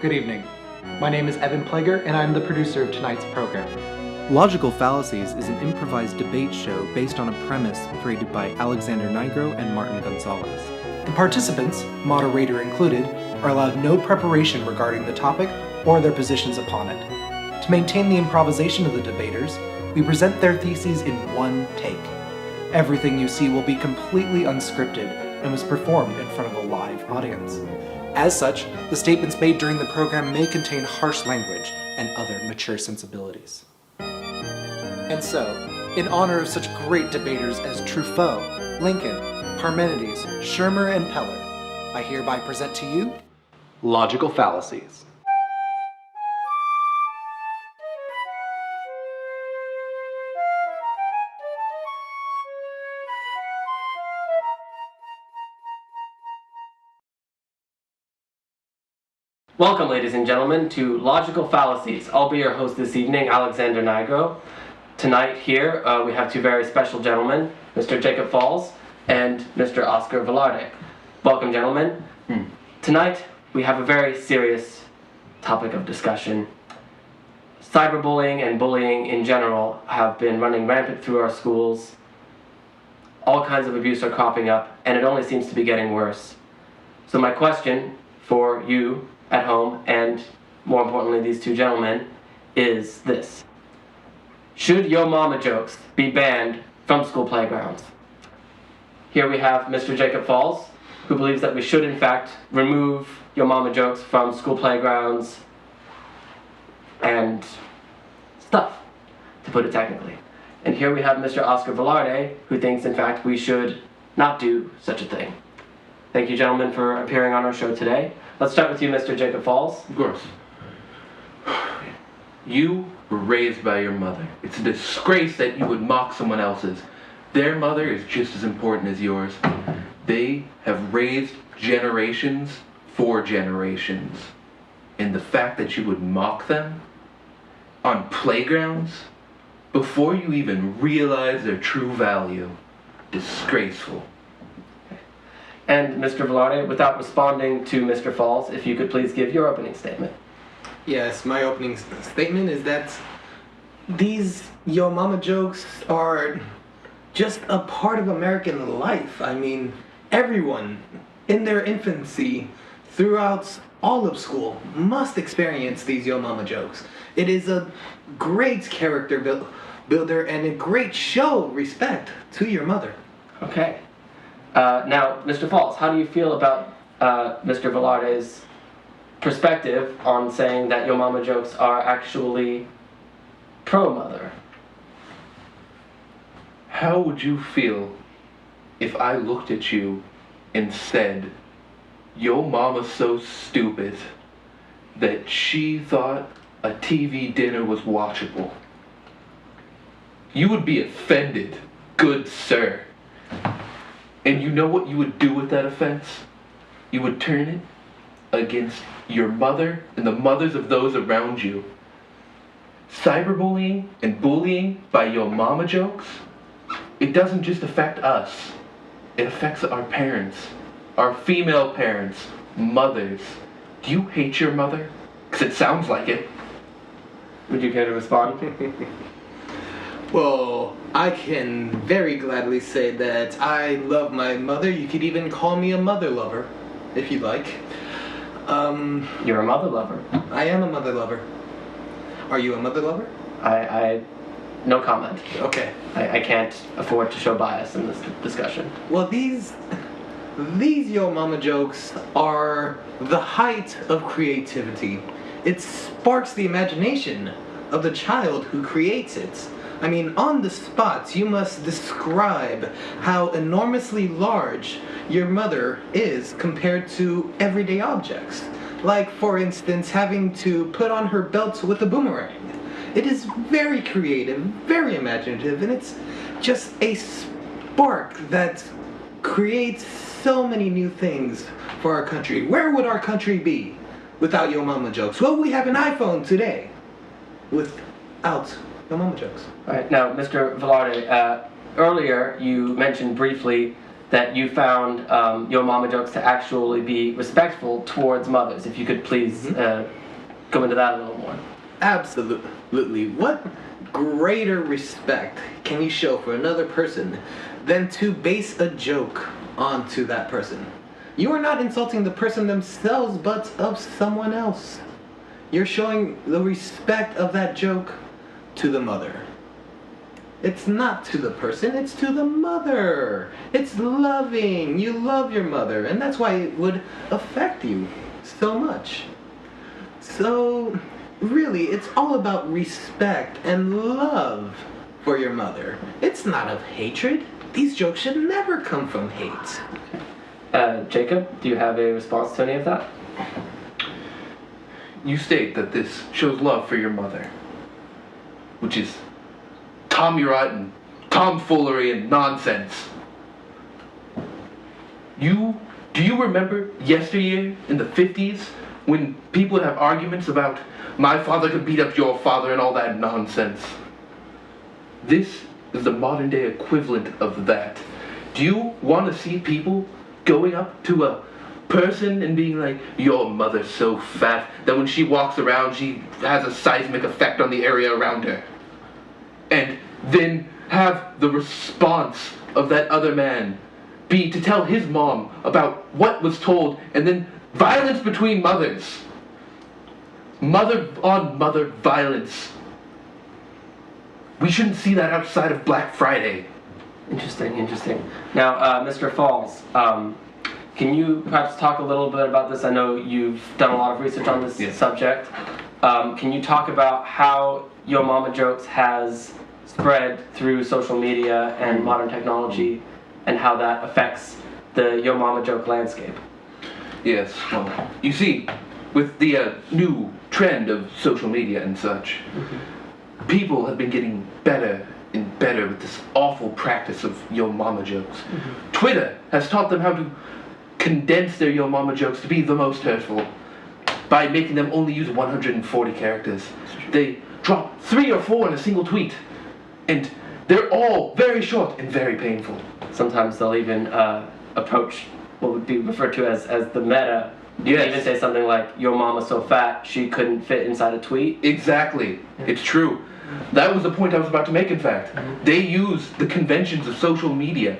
Good evening. My name is Evan Plager, and I'm the producer of tonight's program. Logical Fallacies is an improvised debate show based on a premise created by Alexander Nigro and Martin Gonzalez. The participants, moderator included, are allowed no preparation regarding the topic or their positions upon it. To maintain the improvisation of the debaters, we present their theses in one take. Everything you see will be completely unscripted and was performed in front of a live audience. As such, the statements made during the program may contain harsh language and other mature sensibilities. And so, in honor of such great debaters as Truffaut, Lincoln, Parmenides, Schirmer, and Peller, I hereby present to you Logical Fallacies. Welcome, ladies and gentlemen, to Logical Fallacies. I'll be your host this evening, Alexander Nigro. Tonight here, we have two very special gentlemen, Mr. Jacob Falls and Mr. Oscar Velarde. Welcome, gentlemen. Tonight, we have a very serious topic of discussion. Cyberbullying and bullying in general have been running rampant through our schools. All kinds of abuse are cropping up, and it only seems to be getting worse. So my question for you at home, and more importantly these two gentlemen, is this. Should yo mama jokes be banned from school playgrounds? Here we have Mr. Jacob Falls, who believes that we should in fact remove yo mama jokes from school playgrounds and stuff, to put it technically. And here we have Mr. Oscar Velarde, who thinks in fact we should not do such a thing. Thank you, gentlemen, for appearing on our show today. Let's start with you, Mr. Jacob Falls. Of course. You were raised by your mother. It's a disgrace that you would mock someone else's. Their mother is just as important as yours. They have raised generations for generations. And the fact that you would mock them on playgrounds before you even realize their true value, disgraceful. And Mr. Velarde, without responding to Mr. Falls, if you could please give your opening statement. Yes, my opening statement is that these yo mama jokes are just a part of American life. I mean, everyone in their infancy throughout all of school must experience these yo mama jokes. It is a great character builder and a great show of respect to your mother. Okay. Now, Mr. Falls, how do you feel about Mr. Velarde's perspective on saying that yo mama jokes are actually pro-mother? How would you feel if I looked at you and said, yo mama's so stupid that she thought a TV dinner was watchable? You would be offended, good sir. And you know what you would do with that offense? You would turn it against your mother and the mothers of those around you. Cyberbullying and bullying by your mama jokes, it doesn't just affect us. It affects our parents, our female parents, mothers. Do you hate your mother? Because it sounds like it. Would you care to respond? Well, I can very gladly say that I love my mother. You could even call me a mother lover, if you'd like. You're a mother lover. I am a mother lover. Are you a mother lover? I no comment. Okay. I can't afford to show bias in this discussion. Well, these yo mama jokes are the height of creativity. It sparks the imagination of the child who creates it. I mean, on the spot, you must describe how enormously large your mother is compared to everyday objects. Like, for instance, having to put on her belt with a boomerang. It is very creative, very imaginative, and it's just a spark that creates so many new things for our country. Where would our country be without yo mama jokes? Well, we have an iPhone today without yo mama jokes. All right, now, Mr. Velarde, earlier you mentioned briefly that you found Yo Mama jokes to actually be respectful towards mothers. If you could please go into that a little more. Absolutely. What greater respect can you show for another person than to base a joke onto that person? You are not insulting the person themselves, but of someone else. You're showing the respect of that joke to the mother. It's not to the person, it's to the mother. It's loving. You love your mother, and that's why it would affect you so much. So, really, it's all about respect and love for your mother. It's not of hatred. These jokes should never come from hate. Jacob, do you have a response to any of that? You state that this shows love for your mother, which is tommy-rotten, tomfoolery, and nonsense. Do you remember yesteryear in the 50s when people would have arguments about my father could beat up your father and all that nonsense? This is the modern day equivalent of that. Do you want to see people going up to a person and being like, your mother's so fat that when she walks around she has a seismic effect on the area around her? And then have the response of that other man be to tell his mom about what was told, and then violence between mothers. Mother on mother violence. We shouldn't see that outside of Black Friday. Interesting. Now, Mr. Falls, can you perhaps talk a little bit about this? I know you've done a lot of research on this subject. Can you talk about how Yo Mama jokes has spread through social media and modern technology, and how that affects the Yo Mama joke landscape? Yes, well, you see, with the new trend of social media and such, people have been getting better and better with this awful practice of Yo Mama jokes. Twitter has taught them how to condense their Yo Mama jokes to be the most hurtful by making them only use 140 characters. They drop 3 or 4 in a single tweet, and they're all very short and very painful. Sometimes they'll even approach what would be referred to as the meta. You can even say something like, your mama's so fat she couldn't fit inside a tweet. Exactly. It's true. That was the point I was about to make, in fact. They use the conventions of social media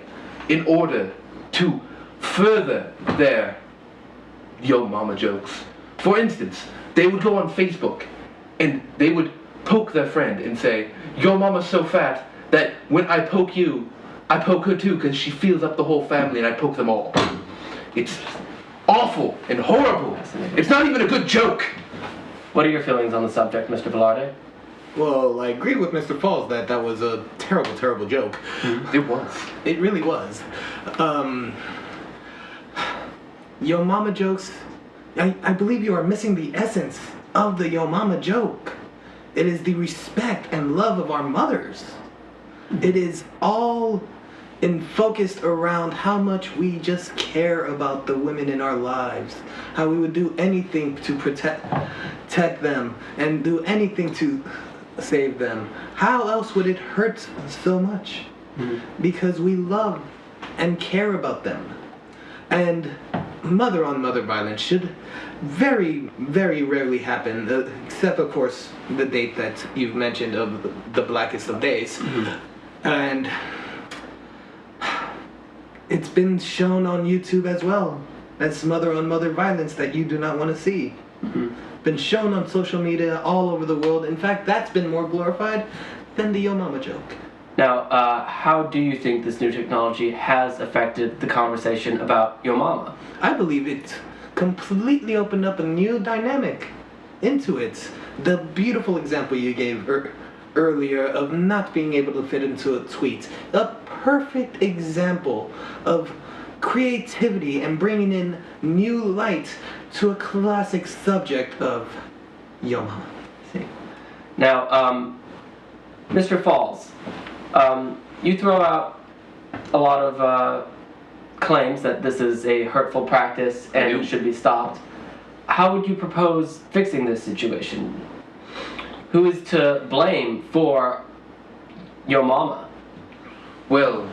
in order to further their Yo Mama jokes. For instance, they would go on Facebook and they would poke their friend and say, your mama's so fat that when I poke you, I poke her too because she feels up the whole family and I poke them all. It's awful and horrible. It's not even a good joke. What are your feelings on the subject, Mr. Velarde? Well, I agree with Mr. Falls that was a terrible, terrible joke. It was. It really was. Yo Mama jokes, I believe you are missing the essence of the Yo Mama joke. It is the respect and love of our mothers. It is all focused around how much we just care about the women in our lives. How we would do anything to protect them and do anything to save them. How else would it hurt so much? Because we love and care about them. And mother on mother violence should very, very rarely happen, except of course the date that you've mentioned of the blackest of days. And it's been shown on YouTube as well as mother on mother violence that you do not want to see. Been shown on social media all over the world. In fact, that's been more glorified than the Yo Mama joke. Now, how do you think this new technology has affected the conversation about Yo Mama? I believe it completely opened up a new dynamic into it. The beautiful example you gave earlier of not being able to fit into a tweet. A perfect example of creativity and bringing in new light to a classic subject of Yo Mama. Now, Mr. Falls, you throw out a lot of claims that this is a hurtful practice and should be stopped. How would you propose fixing this situation? Who is to blame for Yo Mama? Well,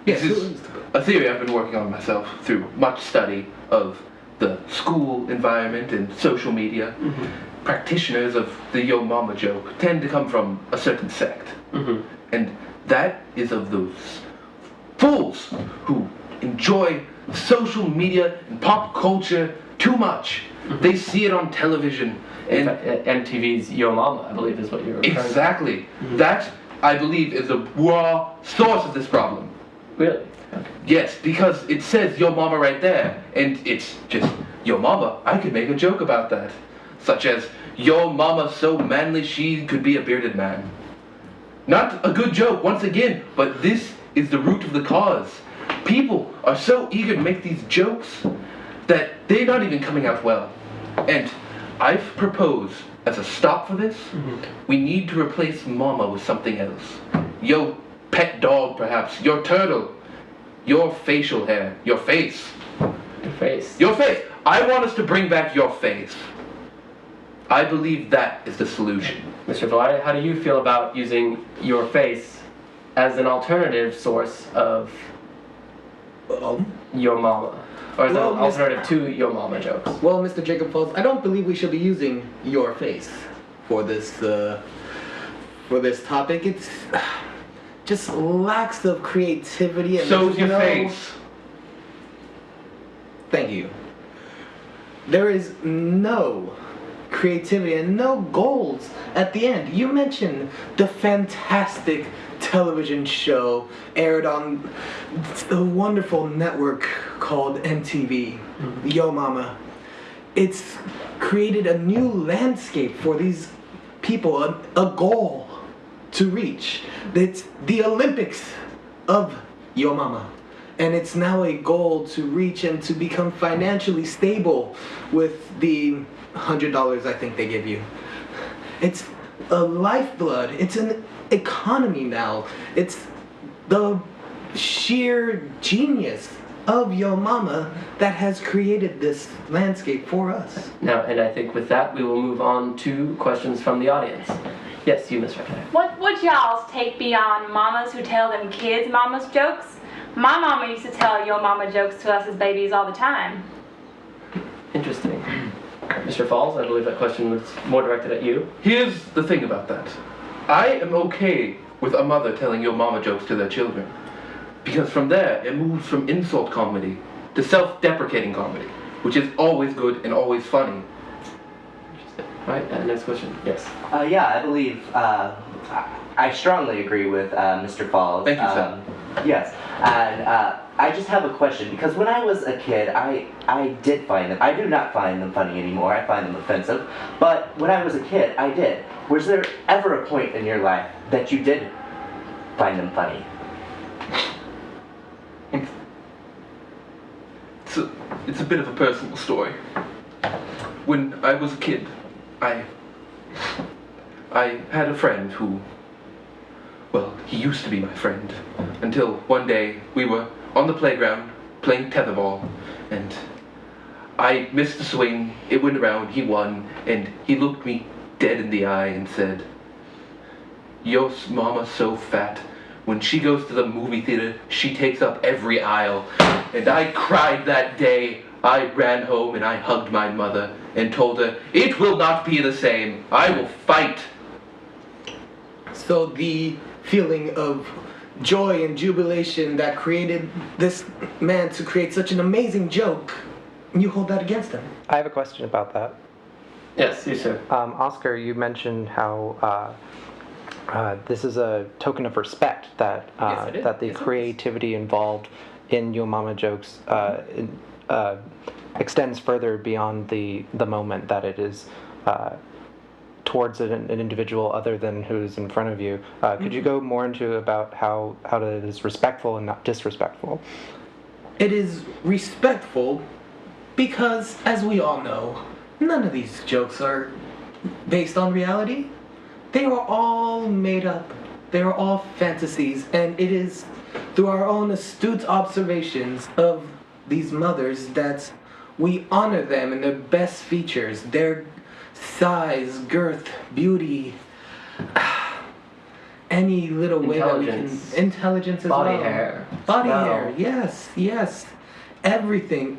Yes, This is a theory I've been working on myself through much study of the school environment and social media. Practitioners of the yo mama joke tend to come from a certain sect. And that is of those fools who enjoy social media and pop culture too much. They see it on television. And MTV's Yo Mama, I believe, is what you're referring to. exactly. That, I believe, is the raw source of this problem. Really? Okay. Yes, because it says yo mama right there, and it's just yo mama. I could make a joke about that, such as yo mama so manly she could be a bearded man. Not a good joke once again, but this is the root of the cause. People are so eager to make these jokes that they're not even coming out well. And I've proposed as a stop for this, we need to replace mama with something else. Yo pet dog, perhaps. Your turtle. Your facial hair. Your face. Your face. Your face. I want us to bring back your face. I believe that is the solution. Mr. Velarde, how do you feel about using your face as an alternative source of Yo Mama? Or as Well, an alternative to Yo Mama jokes? Well, Mr. Jacob Falls, I don't believe we should be using your face for this topic. It's just lacks of creativity and So's your no- face. Thank you. There is no creativity and no goals at the end. You mentioned the fantastic television show aired on a wonderful network called MTV, Yo Mama. It's created a new landscape for these people, a goal to reach. It's the Olympics of Yo Mama. And it's now a goal to reach and to become financially stable with the $100 I think they give you. It's a lifeblood. It's an economy now. It's the sheer genius of Yo Mama that has created this landscape for us. Now, and I think with that, we will move on to questions from the audience. Yes, you, Ms. Reckoner. What would y'all's take be on mamas who tell them kids mama's jokes? My mama used to tell yo mama jokes to us as babies all the time. Interesting. Mr. Falls, I believe that question was more directed at you. Here's the thing about that. I am okay with a mother telling your mama jokes to their children. Because from there, it moves from insult comedy to self-deprecating comedy, which is always good and always funny. Right, next question. Yes. Yeah, I believe, I strongly agree with Mr. Falls. Thank you, sir. Yes, and I just have a question, because when I was a kid, I did find them, I do not find them funny anymore, I find them offensive, but when I was a kid, I did. Was there ever a point in your life that you did find them funny? It's a bit of a personal story. When I was a kid, I had a friend who, well, he used to be my friend, until one day we were on the playground playing tetherball, and I missed the swing, it went around, he won, and he looked me dead in the eye and said, "Your mama's so fat. When she goes to the movie theater, she takes up every aisle." And I cried that day. I ran home and I hugged my mother and told her, "It will not be the same. I will fight." So the feeling of joy and jubilation that created this man to create such an amazing joke, you hold that against him. I have a question about that. Yes, you, sir. Oscar, you mentioned how this is a token of respect that Yes, I did. that the Yes, it is. creativity involved in Yo Mama jokes extends further beyond the moment that it is towards an individual other than who's in front of you. Could you go more into about how it is respectful and not disrespectful? It is respectful because, as we all know, none of these jokes are based on reality. They are all made up. They are all fantasies, and it is through our own astute observations of these mothers that we honor them in their best features, their size, girth, beauty. any little way that we can. Intelligence. Intelligence as Body well. hair. Body Smell. hair, yes. Everything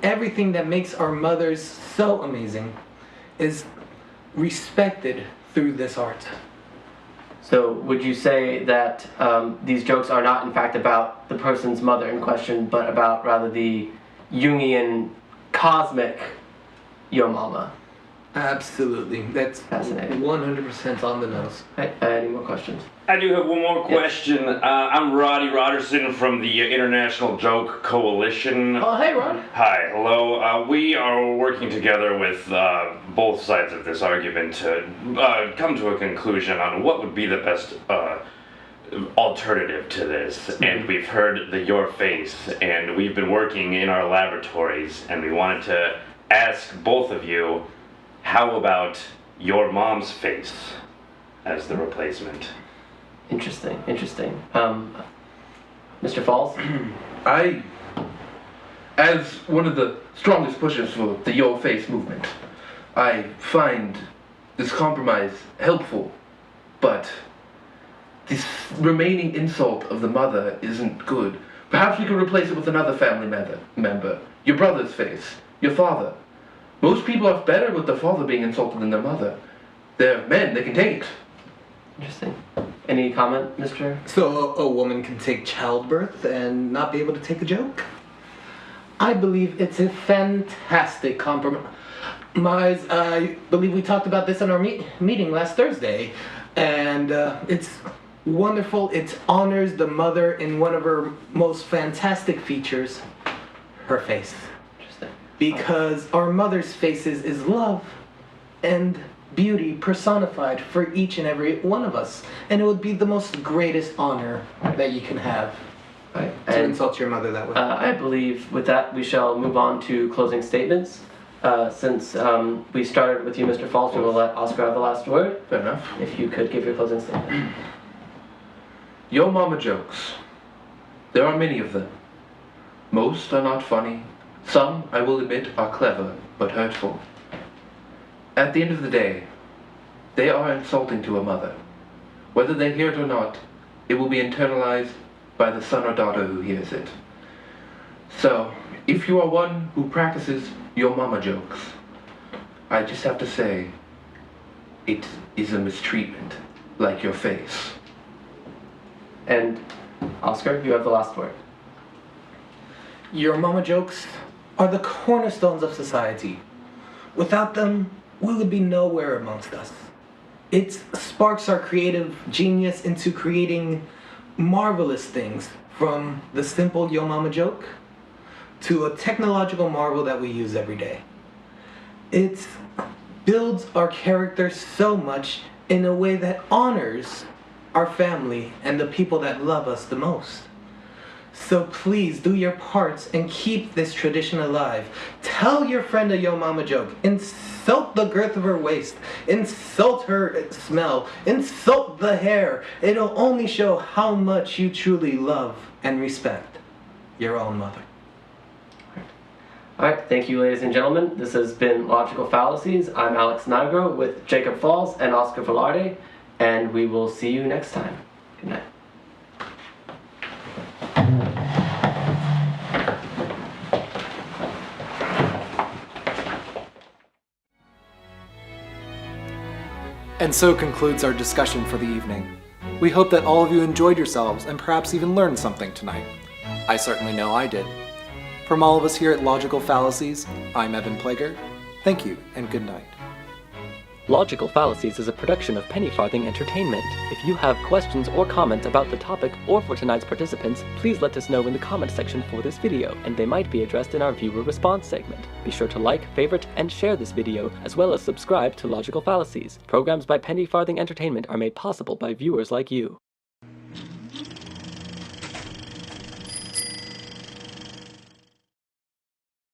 that makes our mothers so amazing is respected through this art. So would you say that these jokes are not in fact about the person's mother in question, but about rather the Jungian cosmic Yo Mama? Absolutely. That's Fascinating. 100% on the nose. Any more questions? I do have one more question. I'm Roddy Roderson from the International Joke Coalition. Oh, hey, Ron. Hi, hello. We are working together with both sides of this argument to come to a conclusion on what would be the best alternative to this. And we've heard your face, and we've been working in our laboratories, and we wanted to ask both of you, how about your mom's face as the replacement? Interesting. Mr. Falls? As one of the strongest pushers for the Your Face movement, I find this compromise helpful, but this remaining insult of the mother isn't good. Perhaps we could replace it with another family member. Your brother's face, your father. Most people are better with their father being insulted than their mother. They're men, they can take it. Interesting. Any comment, Mr.? So a woman can take childbirth and not be able to take a joke? I believe it's a fantastic compromise. I believe we talked about this in our meeting last Thursday, and it's wonderful. It honors the mother in one of her most fantastic features, her face. Interesting. Because our mother's faces is love and beauty personified for each and every one of us. And it would be the most greatest honor that you can have Right. to insult your mother that way. I believe with that we shall move on to closing statements. Since we started with you, Mr. Falls, we will let Oscar have the last word. Fair enough. If you could give your closing statement. Yo Mama jokes. There are many of them. Most are not funny. Some, I will admit, are clever, but hurtful. At the end of the day, they are insulting to a mother. Whether they hear it or not, it will be internalized by the son or daughter who hears it. So, if you are one who practices Yo Mama jokes, I just have to say, it is a mistreatment, like your face. And Oscar, you have the last word. Your mama jokes are the cornerstones of society. Without them, we would be nowhere amongst us. It sparks our creative genius into creating marvelous things, from the simple Yo Mama joke to a technological marvel that we use every day. It builds our character so much in a way that honors our family and the people that love us the most. So please do your parts and keep this tradition alive. Tell your friend a Yo Mama joke. Insult the girth of her waist. Insult her smell. Insult the hair. It'll only show how much you truly love and respect your own mother. Alright, thank you ladies and gentlemen. This has been Logical Fallacies. I'm Alex Nigro with Jacob Falls and Oscar Velarde, and we will see you next time. Good night. And so concludes our discussion for the evening. We hope that all of you enjoyed yourselves and perhaps even learned something tonight. I certainly know I did. From all of us here at Logical Fallacies, I'm Evan Plager. Thank you and good night. Logical Fallacies is a production of Penny Farthing Entertainment. If you have questions or comments about the topic or for tonight's participants, please let us know in the comment section for this video, and they might be addressed in our viewer response segment. Be sure to like, favorite, and share this video, as well as subscribe to Logical Fallacies. Programs by Penny Farthing Entertainment are made possible by viewers like you.